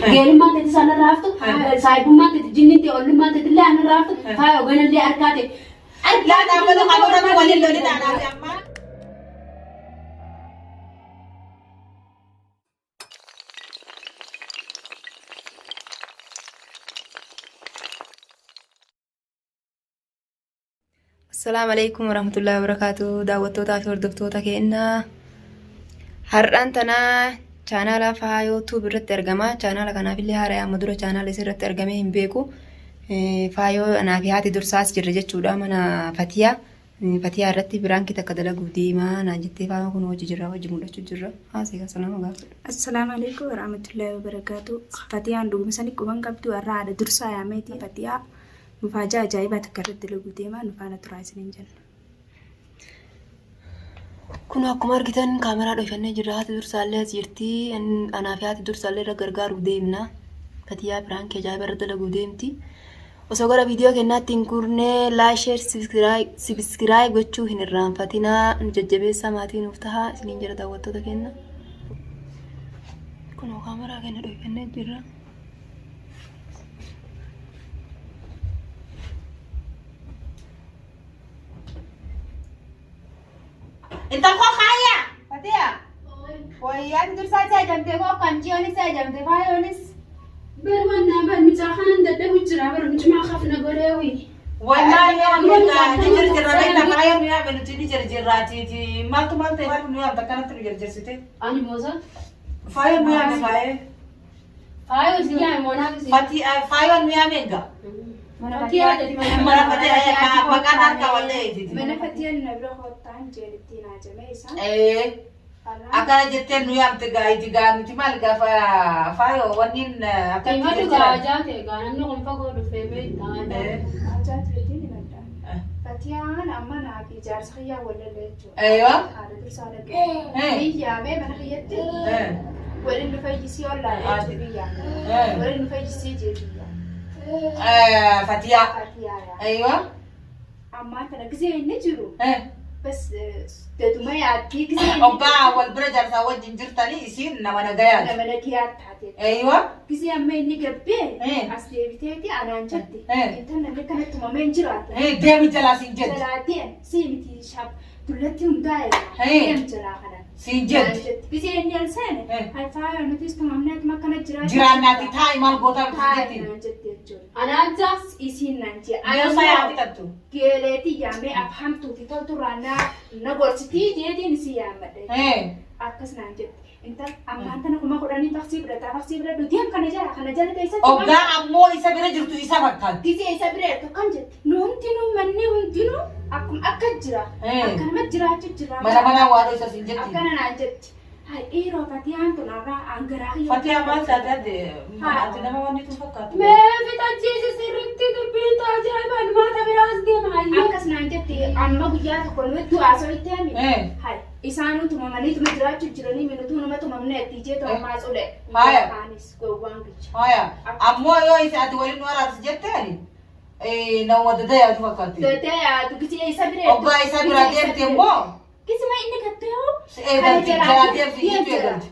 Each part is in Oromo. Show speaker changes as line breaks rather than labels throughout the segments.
غير ما تتسال رافتو صاحب ما تجنيتي اول ما تدلي انا رافتو هاي وين اللي اركاتي
لا تعملوا خبرة ولا اللي انا يا اما
السلام عليكم ورحمة الله وبركاته. دعوتوتا في وردفتوتا كأننا هرانتنا channel فا يوتيوب رت أرجما channel كنا في اللي هرايا مدرو channel يصير رت أرجمه هم بيكو فايو أنا في هاتي درساس جرجت شودا منا فتيا رتي برانكي تكدلا قدي ما أنا جتي فاهم كونو جرا وجمودا جرا سيكا سلام عليكم.
السلام عليكم ورحمة الله وبركاته. فتيا عندو مسني كمان قبتو أراد درسا يا ميتي فتيا مفاجأة جايبة تكررت لقدي ما نفعنا ترايسين جن.
كنا كمار كتان كاميرا دوشانة جرات درسالة زيرتي أنا في هاتي درسالة رجرجار وديمنا فتيا برانكي جايبة ردلا قديمتي. وسوغرا فيديو كنا تنكرنا لا شير سبسكرايب وتشو هنرام فاتنا نججبه سماتي نفتها سنين جرا دعوتو تكنا كنا كاميرا كنا دوشانة جرا
انت اخو خايا فتيا ويا درسات جامتي كو كانجيوني جامتي فايونس
بروانا برمجاخنا ندده وجرا برمجما خفنا غريوي
والله يا ولد تجر جراتي فايون يا بنتي تجر جراتي تي ما تمالتي فايون يا تكنت تجر جرسيتي
اني موزا
فايون يا فايون
هاي وزيا مونا
فتيا فايون يا ميغا
فتيا دي
مرا فتيا يا بقى ناركا ولا ايه
من فتيا نبرة خطان جلتينا جميسا.
ايه أكان جتة نويام تجا نتيمال جا فايو ونين أكان
ما تجا جاته كان نقول فقط في بيت هذا
جات بدين نبرة. فتيا أنا أما نبي جالس خيا ولا ليتو.
أيوة.
هذا درسالة. هي من خيتي. ولا نفيجسي ولا ليتو ولا نفيجسي جديا.
فتيا.
فتيا.
أيوة.
أما ترى كذي نجرو. بس تدوما يعطي كذي.
أبا والبرجر سوى جنجر تاني يصير نمنا جاي.
نمنا كيات حتى.
أيوة.
كذي أما إني قبّي. أصلي بتاعتي أنا أنجدي. أنت نمنا كانت توما من جرات.
ديم جلا سينجد.
جلاتين سيمتي شاب تلتهم داير. ديم جلا خلا.
سينجد.
كذي إني ألسانة. هاي فاير نتيس تمامنا ما كانت جرات.
جرانا تاي مال بوتا
بتاعتي. أنا أجلس إسين نانتي.
أنا سايا تتو.
كيلتي يامي أفهم توتي تلتورانا نقولتي جدي نسيا مدة. أكس نانتي. أنت أما أنت نقوم أقولني تفسير برا دوتيام كنا جالا كيسة.
أبا أمو إسا برا جرتو إسا بكال.
كيسة إسا برا تكان جت. نهنتينو مني هنتينو أكم أكجرا. أكن مجرا تجرا.
mana wado إسا سينجد.
أكن نانجت. هاي إيه رو فتيان تنارا أنغراهي.
فتيا ما سادة أنتنا ما وني تفكر.
ما في تجيز سيرتي تبين تاجي ما تبراز دي معي
أكس نانجتي أما بيجا تقول متو أسوي تامي. هاي إسانو توما ماني توما جرا تجراني منو توما ما توما من نتيجة توما ما أسوله.
هاي.
كانيس كوبانجش.
هاي. أمو يو إسا تقولي نورا سجت تاني. نو وده يا تفكر.
تتيا تكتي إسا برا.
أبا إسا برا دير تيمو.
كيس ما إنك تيو.
ده جلاتي في يوتيوب.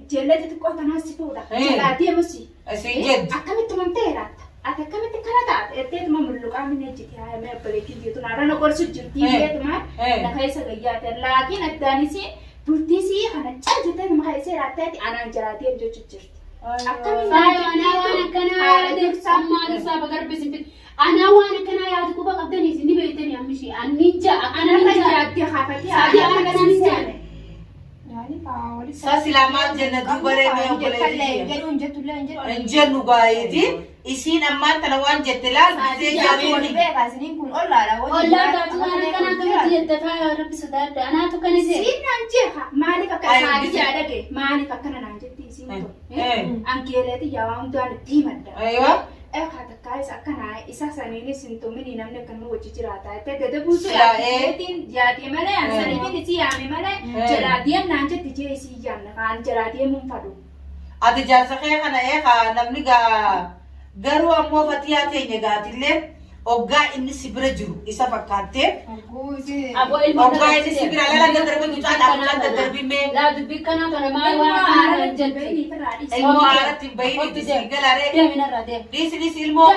جلاتي تقول تناسي تودا. جلاتي مسي.
سجد.
أكمل توما تيرات. أكمل تكرات. إتيت ما ملوك أمين يجي هاي ما بلكي جيتو نارا نقول سجل تيجي ما. نخايس غيات لكن الدانسي بولتيسي خنا تجد ما خايس راتي أنا جلاتي بجو تجرت.
أكمل أنا كنا أديك سما لسا بقرب بسنت أنا وأنا كنا يا تكوبا قدني سندي بيتني أمشي النينجا أنا نينجا
أدي خافتي
سادي أنا كنا نينجا
يعني فاولي
سلامات جنة دوباره ما يقولي
جلون جتولا
إنجن نقايدي إسين أما تلوان جتلال بزي جابوني
سنين كون أولا
والله تاتو أنا كنا كم يتفا يا رب سداد أنا تو كنا زي
سين نانجيها ماني فكر سادي جادك ماني فكر نانجتي سين أنكيلتي يوم دوان تيمد
أيوة
خاتكايس أكنا إسا سنيني سنتومني نمنا كنو وجيراتا تجدبوسو جاتي ملا سنيني نسي عمي ملا جراديم نانجة تجي سي جامنا كان جراديم منفردو
أتى جالسة خير أنا إيه نمني غارو أمو فتياتي نجاتي لين Oggaa inni sibira jiru isa fakkaatee.
Aboo ilma
Oggaa inni sibira lala darbe mucaa dhaabachaa darbe mee.
Laa dubbii kanaa kana maal waan kana jette.
Ilmoo haaratti bahini si galaree.
Deeminarra deem.
Dhiisi ilmoo.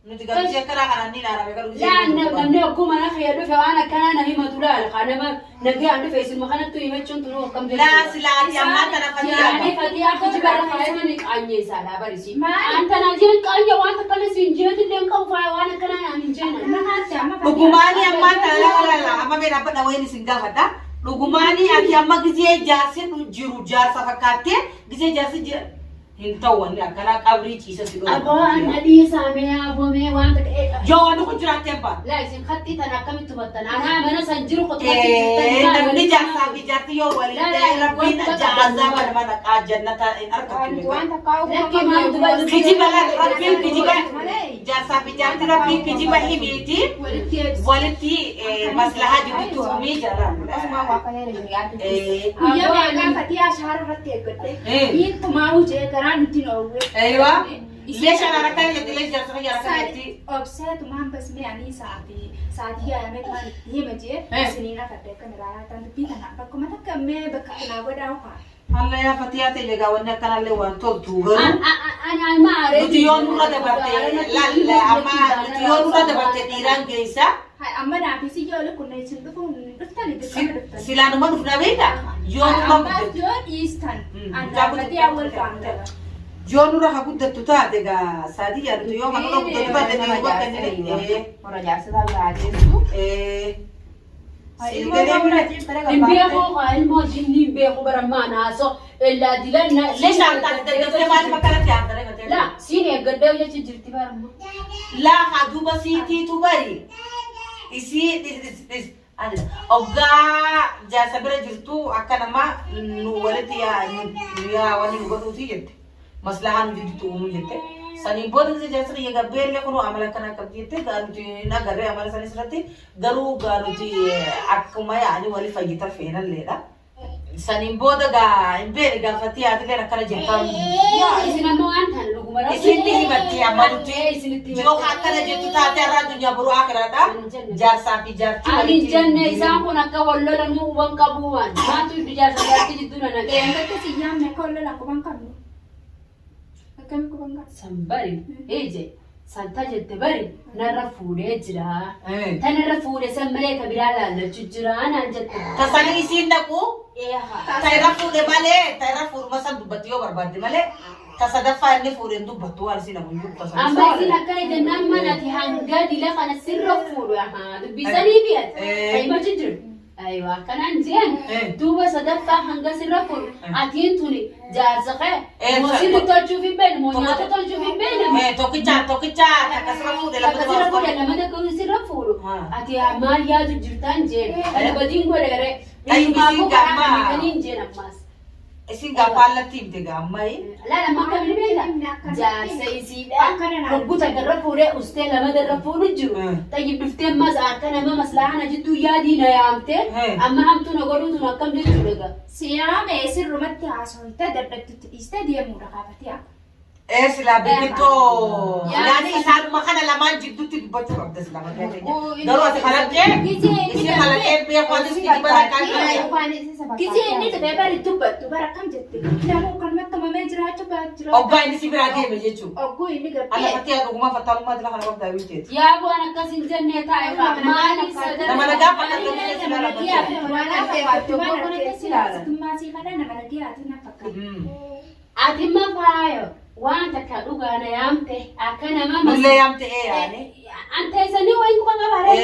Nuti gamtee karaa kanaan ni ilaala beekalu.
Laa namni akkuma na khiyya dhufe waan akkanaa na himatu laala kanama nagee aan dhufe isin makanattu himachuun tunu akkam jedhu.
Laa silaati ammaa kana fatiyaa.
Yaani fatiyaa kuji bara faayamani qaanyee isaadha barisi. Anta na jeen qaanyee waan akkana siin jeetu illee qabu faaya waan akkanaa naan hin jeena.
Dhugumaanii ammaa kana lala amma mee dhaabbata wayini sin gaafadha. Dhugumaanii ati amma gizee jaarsi jiru jaarsa fakkaattee gizee jaarsi hintawwanni akkana qabrii ciisa si dhoofne.
Aboo anna dhiisaamee aboomee waan ta'e.
Yoo waan kun jiraatee baa.
Laa isin khatti tan akkamitti hubattan anaa mana san jiru
namni jaarsaa fi jaartii yoo waliin ta'e rabbiin jaazaa mana qaa jannata hin argatu. Kijiba rabbiin kijiba jaarsaa fi jaartii rabbiin kijiba himiiti walitti maslahaa jirtu tumii jala.
Guyyaa beekaa fatiyaa shaara irratti eeggatte. Hiintumaa hojii garaa nuti noowwe.
Eeywa. Illee shaara kan jedhu illee jaarsaa jaarsaa jetti.
Obseetumaan basmee ani sa'aatii yaa'amee tumaan itti hima jee isiniin afadde akka miraaraa ta'an dubbii kana bakkuma takka mee bakka kanaa godhaa ufaa.
Allah ya fatiyaa ta'e gaawwanni akkanallee waan toltu garuu.
Ani maaree.
Nuti yoo nurra dabarte lalle amma nuti yoo nurra dabarte dhiiraan geessa.
Amma naafis ijoollee kunneen sin dhufuun dhuftani dhuftani.
Silaanuma dhufna beekta yoo nurra guddatu.
Yoo dhiistan annaafatti awwal qaamdara.
Yoo nurra haa guddattu taate gaa sadii yaadatu yoo kan nurra guddatu taate ni bakka inni.
Warra jaarsataa biraa jechuun.
Imbeeko ilmoo jinni imbeeko baramaa naaso illaa dilan na.
Leshaan taate dargaggoo maal bakkalatti yaadare.
Laa siin eeggadee jecha jirti baramaa.
Laa haa duuba siitiitu bari. Isi oggaa jaarsa bira jirtu akka nama nu walitti yaa wani nu godhuuti jette. Maslahaa nu jirtu uumuu jette. Saniin booda gisa jaarsa kiyya gabbeellee kunuu amala kana qabdi jette gaanuti nagarree amala sanis irratti garuu gaanuti akkuma yaa'anii walii fayyitan feenalleedha. Saniin booda gaa hin beene gaafatti yaatileen akkana jettaan.
Isin ammoo waan tan dhuguma rabbi.
Isinitti himatti amma nuti yoo akkana jettu taate irraa addunyaa boruu akiraadha. Jaarsaa fi jaartii
Ani jenne isaan kun akka wallola nu uban qabu waan. Maatu jaarsa jaartii jidduu na naqee.
Eeggatti si yaamne akka wallola kuban qabnu. Akkami kuban qabnu.
San bari eje santa jette bari narra fuudhee jira. Tanarra fuudhee san malee ka biraa laallachuu jira naan jette.
Tasanii isiin dhaqu. Taira fuudhe malee taira fuudhuma san dubbatti yoo barbaadde malee tasadaffaa inni fuudheen dubbattu waan isin namu jiru tasanii.
Amma isin akkana jennaan manati hanga dila kana sirra fuudhu dubbisanii biyyatte. Ayimachi jiru. Aywa akkanaan jeen duuba sadaffaa hanga sirra fuudhu atiin tuni jaarsa kee moosirri tolchuuf hin beekne moo nyaata tolchuuf hin beekne.
Tokkicha takka sirra fuudhe
lama takka sirra fuudhu ati maal yaadu jirtaan jeen badiin godheere. Ilmaafuu karaa kamiin jeen ammaas.
Isin gaafaalatti himte gaammayi.
Laala makka bilbeela. Jaarsa isiidha. Rogguta garra fuudhee ustee lama darra fuudhu jiru. Tayyib dhuftee ammas akka nama maslaahana jidduu yaadii na yaamte amma hamtuu na godhuutu akkam jechuudha gaa.
Siyaame sirrumatti haasawite dadhabdutti dhiistee deemuudha kaafatee akka.
Sila begitu. Yani isaan makana lamaan jidduutti dubbachuu qabda sila makana. Garuu ati kalaqqee isin kalaqqee beekuunis itti barakaan
Kisii inni ta'ee bari dubbattu bara kam jette. Namuu kan makkamamee jiraachuu baachuu.
Oggaa inni si biraa deeme jechuudha.
Ogguu inni gabbee.
Alatti dhuguma fataalummaa jira kana qabdaa biteeti.
Yaa bu'aan akkasin jennee taa'e maali sadarkaa.
Nama nagaa fakkaatu inni si laala
bakka. Waan affeeffatu boqonnatti si laala. Tummaasii kana nama nagaa ati na fakkaatu.
Ati ma faayo. Waan takka dhugaana yaamte akka nama
mullee yaamte yaane
anta isanii wayin kuma qabaare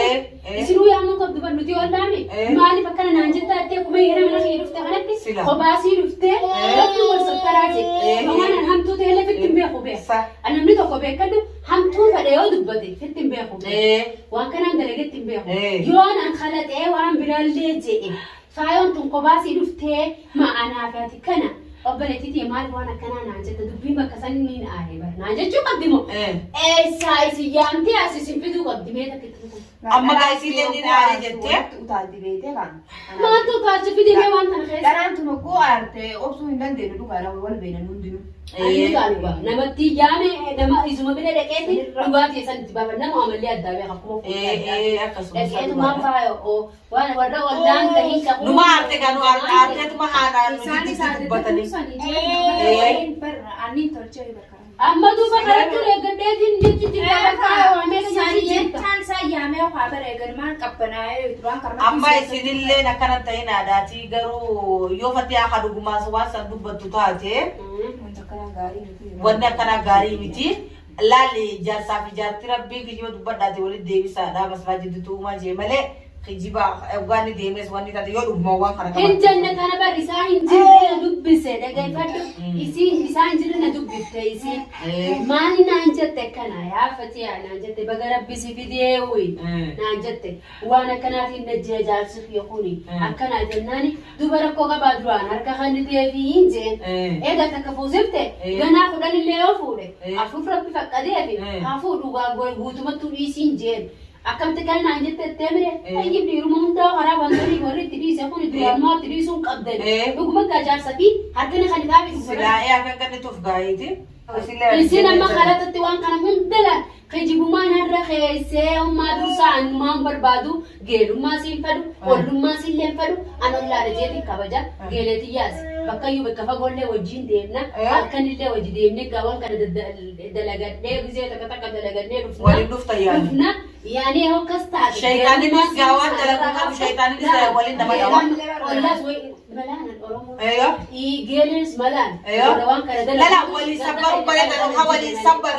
isinuu yaamnu qabdu bannuti wallaami maaliif akkana naan jetta attee kuma yeroo mana kee dhufte kanatti kobaasii dhufte rabbi wal sabtaraaje waan hamtuu ta'e illee fittin beeku beeka namni tokko beekadhu hamtuu fedhe yoo dubbate fittin beeku waan kanaan dalagetti hin beeku yoo naan kalaxee waan biraallee jedhe faayoon tun kobaasii dhuftee ma'anaa fi ati kana obboleettii maal waan akkanaa naan jette dubbii bakka sanni na aaree bara naan jechuu qabdi moo eessaa isin yaamtee as isin fiduu qabdi mee takka itti
amma gaisiilee ni dhaare jettee
Utaalti beekte kan.
Maaltu utaalchi fidee waan kana keessa?
Dharaan tuma go'aarte obsuu hin dandeenyu dhugaadhaan wal beekan hundinuu.
Ani gaaluba namatti yaame nama isuma bira dhaqeeti dhugaatii san itti baafan nama amallee addaa beeka akkuma
akkasuma
dhaqeetu maal faayo waan warra waldaan tahin qabu
numa aarte kan aarteetuma haadhaan nuti dubbatanii
Ani tolchee barkaraa.
amma duuba karatti reeggadheetiin jechi jira faayo amee isaanii jetta
Jechaan isaa yaamee waa bareegan maal qabbanaa'ee duraan karma.
amma isinillee akkana ta'in aadaatii garuu yoo fatii akka dhugumaas waan san dubbattu taate wanni akkana gaarii miti laali jaarsaa fi jaartii rabbii kiyyoo dubbadhaate walitti deebisaadha masraa jidduutu uumaa jee malee kijiba waan deemes wanni taate yoo dhuguma waan kana
hin jenne kana bar isaa hin jirre dubbise dhagaifadhu isaa hin jirre na dubbifte isii maali naan jette kana yaafati naan jette baga rabbisi fidee wuyi naan jette waan akkanaatiin dajjee jaarsi fi kuni akkanaa jennaani duba rakkoo qabaa duraan harka kan deefi hin jeen eega takka fuusifte ganaa kudhan illee yoo fuudhe afuuf rabbi faqqadeefi haa fuudhu guutumatti dhiisii hin jeen Akamte kan naan jette temre ayib diruma hunda khara bandari warri tidise kun durama tidisun qabdan dhuguma gajaarsa fi harkana kan dhaabi
silaa akka kan tuuf gaayiti
isina ma khalatatti waan kana hundala khijibumaan harra kheessee umma dursaan maan barbaadu geelummaa siin fadu ollummaa siin leen fadu anollaa jeeti kabaja geeleti yaas bakka yu bakka fagollee wajjin deemna halkanillee wajji deemne gawan kana dalagadhee gizee takka dalagadhee
waliin dhufta yaani
يعني هو كستاك
شيطاني مش جواد تلاقوا شيطاني لسه ولين ده ملان
ولا زوي ملان الأورمو
ايوه
جيلس ملان
ايوه لا لا ولي صبر وبلد انا حوالي صبر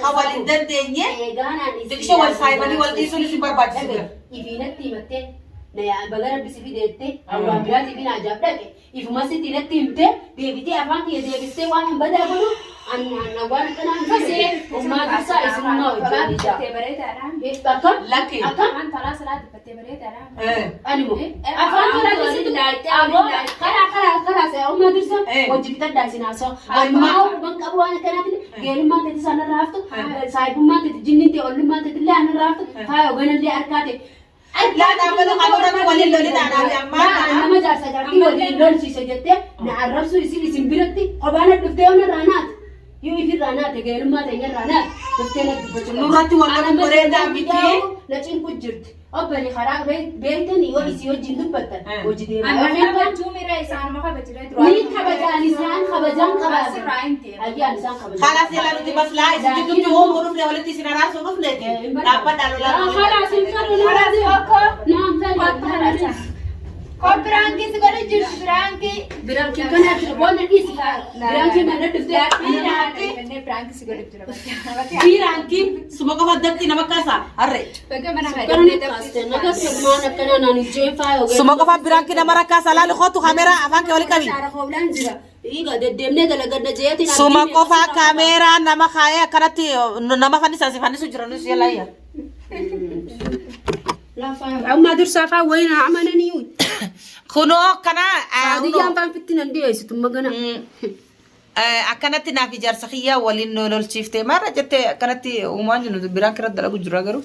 حوالي دندنيه تكشو والسايبني ولدي سولي سوبر باتس
يفينتي متى نيا بغير بس في ديتي او بغير بينا جابك يفما سي تلتي متى بيبيتي افان كي ديبستي وان بدا بلو أنا وارد أنا بسي وما بسا اسمه وجودي جا.
تبريت أنا.
أكم
لكن.
أكم.
أنا ثلاث سنوات تبريت أنا.
أنا مو. أفهم كلا بس أبو خلا سأقوم أدرسه وجبت الدرسنا سو. ما هو بنك أبو أنا كنا غير ما تتسانى رافت. سايب ما تتجنين تقول ما تتلا أنا رافت. هاي وغنا اللي أركاتي.
لا تعملوا خبرنا ولي اللي أنا
أنا ما جالس أجرب ولي اللي شيء سجدته نعرف سو يصير يصير بيرتي قبانا تفتحون الرانات. يو في رانات غير ما تيجي رانات تفتحنا تبصون
نورتي ولا مبردا بيتي
لكن كجرت أبني خراج بيتني ويسي وجندو بتر وجدي
أنا ما جو ميرا إنسان ما خبجري
مين خبجان إنسان خبجان
خلاص راينتي
أجي إنسان خبجان
خلاص يلا نتي بس لا إذا جبت يوم ورف لي ولا تيسي نراس ورف لي دابا دالو لا
خلاص إنسان خلاص نعم فعلا
برانكي سكولي جير برانكي
كان أتبون الإسم برانكي ما ندفع
برانكي سكولي جير
بيرانكي سمك فدتي نمكاسا أري سمك فبيرانكي نمركاسا لا لخوتو كاميرا أفانك ولي كمي سمك فكاميرا نمخايا كرتي نمخاني ساسفاني سجرانو سيلا يا
لا فاهم أما درسا فا وين عملني
خنو كنا
هذه جام فان فتنا ندي ثم جنا
أكنت نافي جارسخية ولين نول شيفتي مرة جت كنت ومان جنود برانك رد لقو جراغرو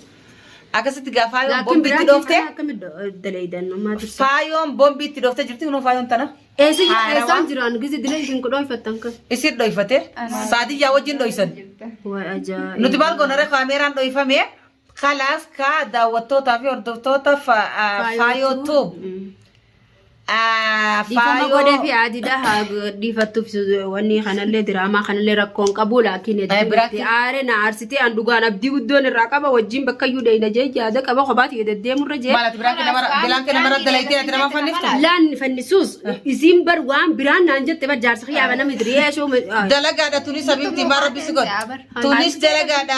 أكست جافايون بومبي تدوفته
كم دليدن ما درسا
فايون بومبي تدوفته جبتي منو فايون تنا
إيش جران جزء دليدن كدوي فتنك
إيش دويفته سادي جاوجين دويسن
وأجا
نتبال كونره كاميران دويفامه خلاص كذا وتوتا في أردوتوتا فايو توب
فايو قد في عادي ده دي فتوف واني خنا اللي دراما خنا اللي ركون قبول لكن يدي عارنا عرستي عن دوغان أبدي ودون الرقابة والجيم بكيو ده إذا جاي هذا كبا خبات يدي مرجع
ما لا تبرانك نمر دلائتي أترى ما فنفتح
لا فنسوس اسم بروان بران نانجت تبى جار سخي أنا مدري إيش هو
دلقة ده تونس أبي تمر بيسقط تونس دلقة ده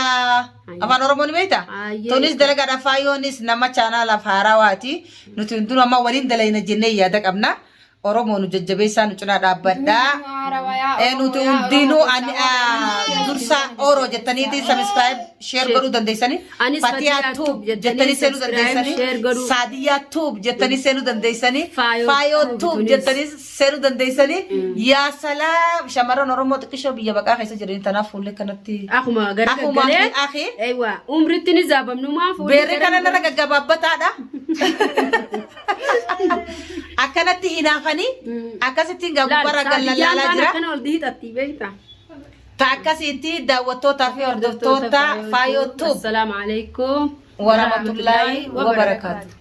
أفان أورموني بيتا تونس دلقة ده فايونيس نما channel لفهارواتي نتندون ما ولين دلائنا جنيه دك أبنا أورمونو ججبيسان وجنا دابدا nuti hundinuu dursa oro jettaniiti subscribe share godhuu dandeessanii Fatiyaa Tube jettanii seenuu dandeessanii Saadiyaa Tube jettanii seenuu dandeessanii Faayoo Tube jettanii seenuu dandeessanii yaa salaam shamarran Oromoo xiqqishoo biyya baqaa keessa jiranii tanaaf fuullee kanatti
akkuma gargalee aywa umritti ni zaabamnumaa fuullee
beerri kana narra gaggabaabataadha akkanatti hinaafanii akkasittiin gabbarra gallalaalaa jira
kana ol diitatti beekta
akkasitti daawwattootaa fi hordoftoota Faayoo Tube
assalaamu alaykum
wa rahmatullaahi wa barakaatuh